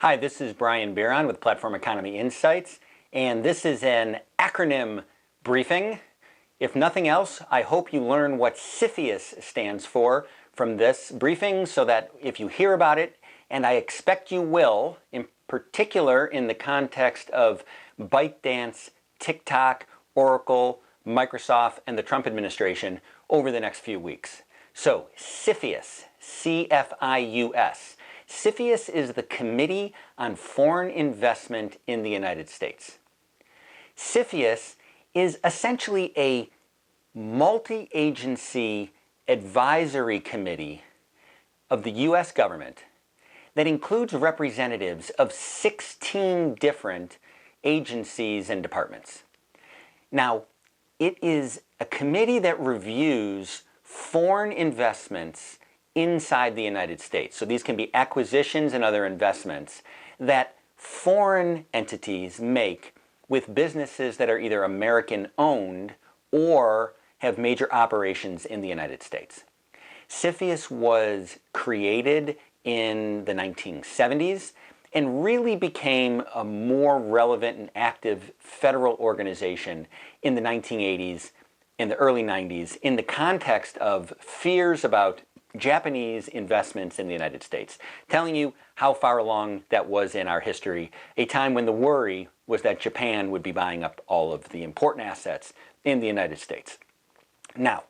Hi, this is Brian Bieron with Platform Economy Insights, and this is an acronym briefing. If nothing else, I hope you learn what CFIUS stands for from this briefing so that if you hear about it, and I expect you will, in particular in the context of ByteDance, TikTok, Oracle, Microsoft, and the Trump administration over the next few weeks. So, CFIUS, C-F-I-U-S. CFIUS is the Committee on Foreign Investment in the United States. CFIUS is essentially a multi-agency advisory committee of the U.S. government that includes representatives of 16 different agencies and departments. Now, it is a committee that reviews foreign investments inside the United States. So these can be acquisitions and other investments that foreign entities make with businesses that are either American-owned or have major operations in the United States. CFIUS was created in the 1970s and really became a more relevant and active federal organization in the 1980s and the early 90s in the context of fears about Japanese investments in the United States, telling you how far along that was in our history, a time when the worry was that Japan would be buying up all of the important assets in the United States. Now,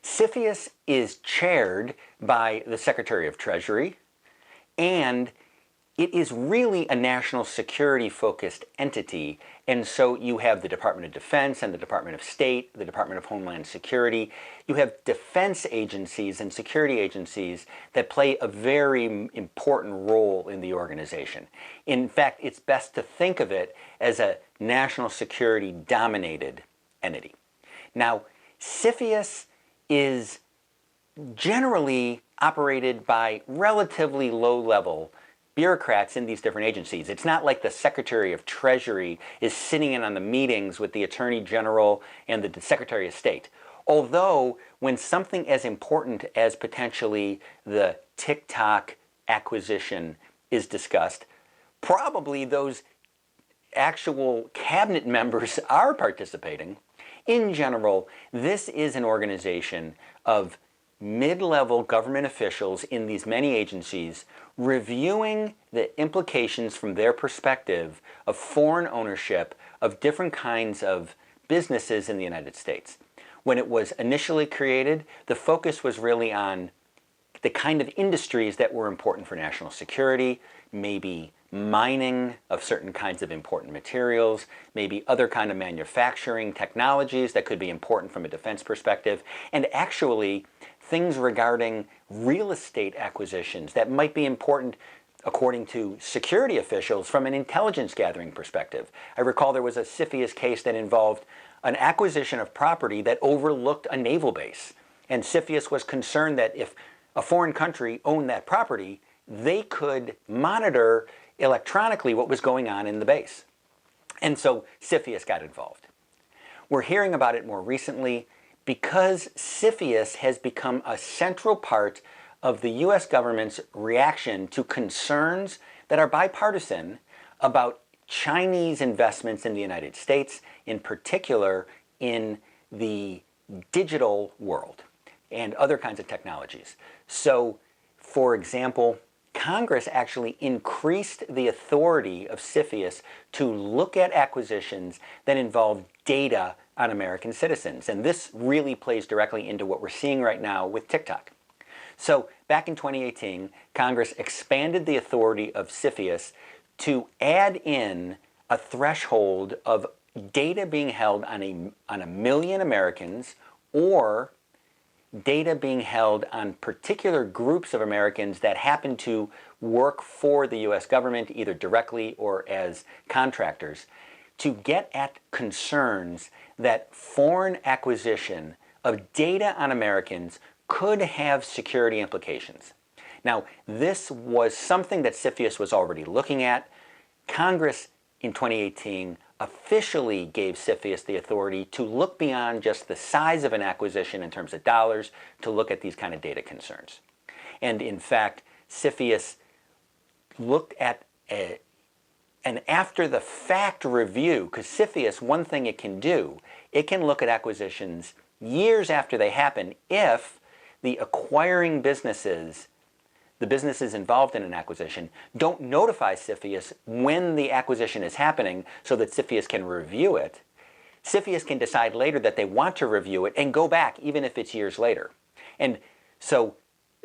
CFIUS is chaired by the Secretary of Treasury, and it is really a national security-focused entity, and so you have the Department of Defense and the Department of State, the Department of Homeland Security. You have defense agencies and security agencies that play a very important role in the organization. In fact, it's best to think of it as a national security-dominated entity. Now, CFIUS is generally operated by relatively low-level bureaucrats in these different agencies. It's not like the Secretary of Treasury is sitting in on the meetings with the Attorney General and the Secretary of State. Although, when something as important as potentially the TikTok acquisition is discussed, probably those actual cabinet members are participating. In general, this is an organization of mid-level government officials in these many agencies reviewing the implications from their perspective of foreign ownership of different kinds of businesses in the United States. When it was initially created, the focus was really on the kind of industries that were important for national security, maybe mining of certain kinds of important materials, maybe other kind of manufacturing technologies that could be important from a defense perspective, and actually things regarding real estate acquisitions that might be important according to security officials from an intelligence gathering perspective. I recall there was a CFIUS case that involved an acquisition of property that overlooked a naval base. And CFIUS was concerned that if a foreign country owned that property, they could monitor electronically what was going on in the base. And so CFIUS got involved. We're hearing about it more recently because CFIUS has become a central part of the U.S. government's reaction to concerns that are bipartisan about Chinese investments in the United States, in particular in the digital world and other kinds of technologies. So, for example, Congress actually increased the authority of CFIUS to look at acquisitions that involve data on American citizens. And this really plays directly into what we're seeing right now with TikTok. So back in 2018, Congress expanded the authority of CFIUS to add in a threshold of data being held on a million Americans or data being held on particular groups of Americans that happen to work for the U.S. government, either directly or as contractors, to get at concerns that foreign acquisition of data on Americans could have security implications. Now, this was something that CFIUS was already looking at. Congress in 2018 officially gave CFIUS the authority to look beyond just the size of an acquisition in terms of dollars to look at these kind of data concerns. And in fact, CFIUS looked at an after-the-fact review, because CFIUS, one thing it can do, it can look at acquisitions years after they happen if the acquiring businesses, the businesses involved in an acquisition, don't notify CFIUS when the acquisition is happening so that CFIUS can review it. CFIUS can decide later that they want to review it and go back even if it's years later. And so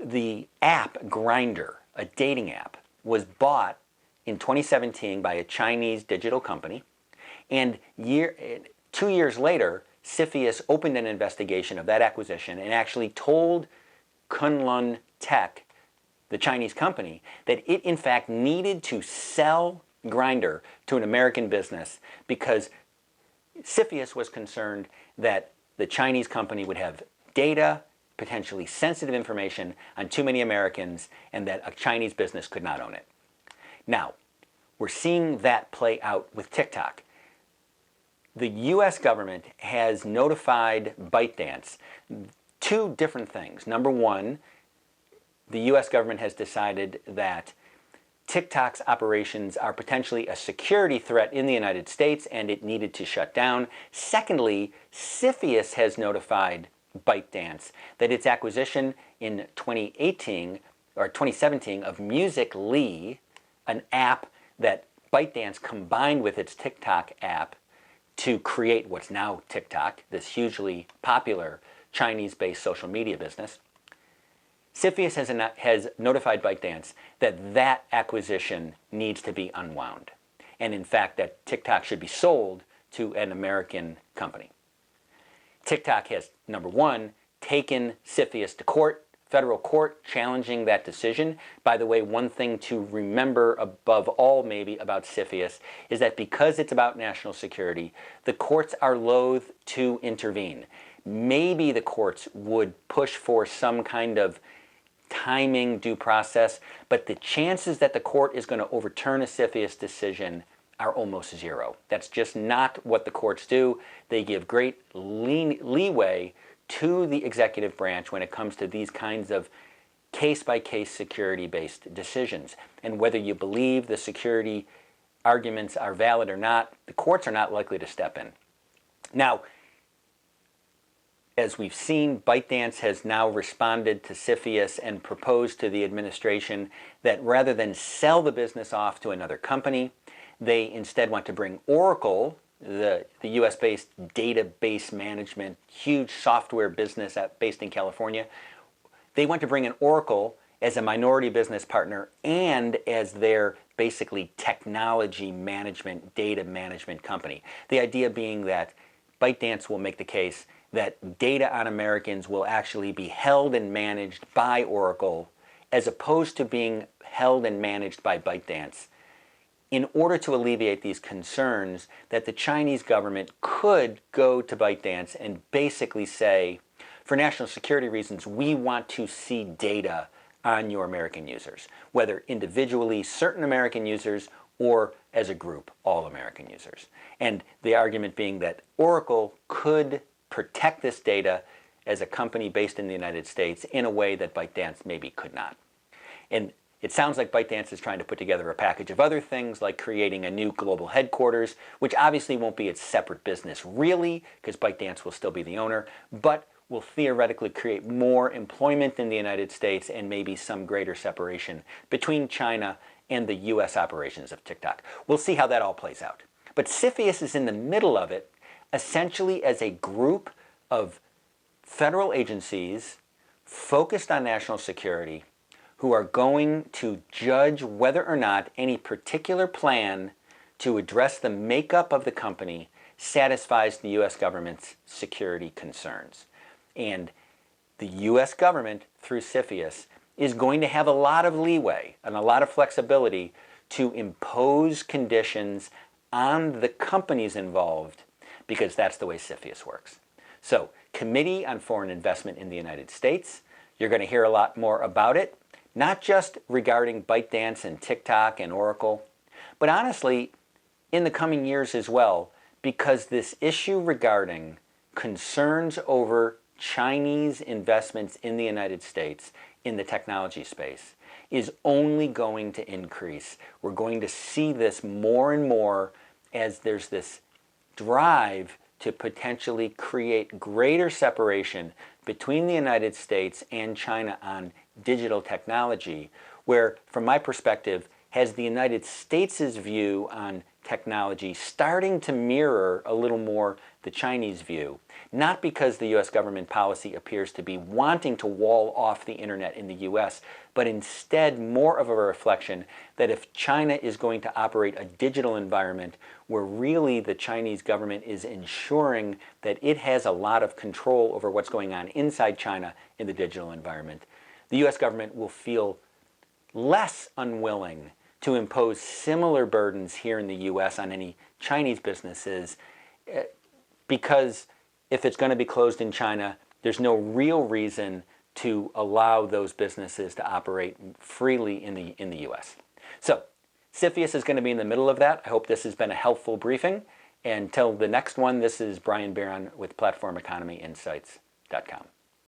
the app Grindr, a dating app, was bought in 2017 by a Chinese digital company, and 2 years later, CFIUS opened an investigation of that acquisition and actually told Kunlun Tech, the Chinese company, that it in fact needed to sell Grindr to an American business because CFIUS was concerned that the Chinese company would have data, potentially sensitive information on too many Americans, and that a Chinese business could not own it. Now, we're seeing that play out with TikTok. The US government has notified ByteDance two different things. Number one, the US government has decided that TikTok's operations are potentially a security threat in the United States and it needed to shut down. Secondly, CFIUS has notified ByteDance that its acquisition in 2017 of Musical.ly, an app that ByteDance combined with its TikTok app to create what's now TikTok, this hugely popular Chinese-based social media business. CFIUS has notified ByteDance that that acquisition needs to be unwound, and in fact that TikTok should be sold to an American company. TikTok has, number one, taken CFIUS to court, federal court, challenging that decision. By the way, one thing to remember above all maybe about CFIUS is that because it's about national security, the courts are loath to intervene. Maybe the courts would push for some kind of timing due process, but the chances that the court is going to overturn a CFIUS decision are almost zero. That's just not what the courts do. They give great leeway to the executive branch when it comes to these kinds of case-by-case security-based decisions. And whether you believe the security arguments are valid or not, the courts are not likely to step in. Now, as we've seen, ByteDance has now responded to CFIUS and proposed to the administration that rather than sell the business off to another company, they instead want to bring Oracle, the US-based database management, huge software business based in California. They want to bring in Oracle as a minority business partner and as their basically technology management, data management company. The idea being that ByteDance will make the case that data on Americans will actually be held and managed by Oracle as opposed to being held and managed by ByteDance, in order to alleviate these concerns that the Chinese government could go to ByteDance and basically say, for national security reasons, we want to see data on your American users, whether individually certain American users or as a group, all American users. And the argument being that Oracle could protect this data as a company based in the United States in a way that ByteDance maybe could not. And it sounds like ByteDance is trying to put together a package of other things like creating a new global headquarters, which obviously won't be its separate business really, because ByteDance will still be the owner, but will theoretically create more employment in the United States and maybe some greater separation between China and the US operations of TikTok. We'll see how that all plays out. But CFIUS is in the middle of it, essentially as a group of federal agencies focused on national security who are going to judge whether or not any particular plan to address the makeup of the company satisfies the US government's security concerns. And the US government, through CFIUS, is going to have a lot of leeway and a lot of flexibility to impose conditions on the companies involved, because that's the way CFIUS works. So, Committee on Foreign Investment in the United States, you're going to hear a lot more about it, not just regarding ByteDance and TikTok and Oracle, but honestly, in the coming years as well, because this issue regarding concerns over Chinese investments in the United States in the technology space is only going to increase. We're going to see this more and more as there's this drive to potentially create greater separation between the United States and China on digital technology, where, from my perspective, has the United States' view on technology starting to mirror a little more the Chinese view. Not because the US government policy appears to be wanting to wall off the internet in the US, but instead more of a reflection that if China is going to operate a digital environment where really the Chinese government is ensuring that it has a lot of control over what's going on inside China in the digital environment, the US government will feel less unwilling to impose similar burdens here in the US on any Chinese businesses, because if it's going to be closed in China, there's no real reason to allow those businesses to operate freely in the US. So CFIUS is going to be in the middle of that. I hope this has been a helpful briefing. Until the next one, this is Brian Bieron with PlatformEconomyInsights.com.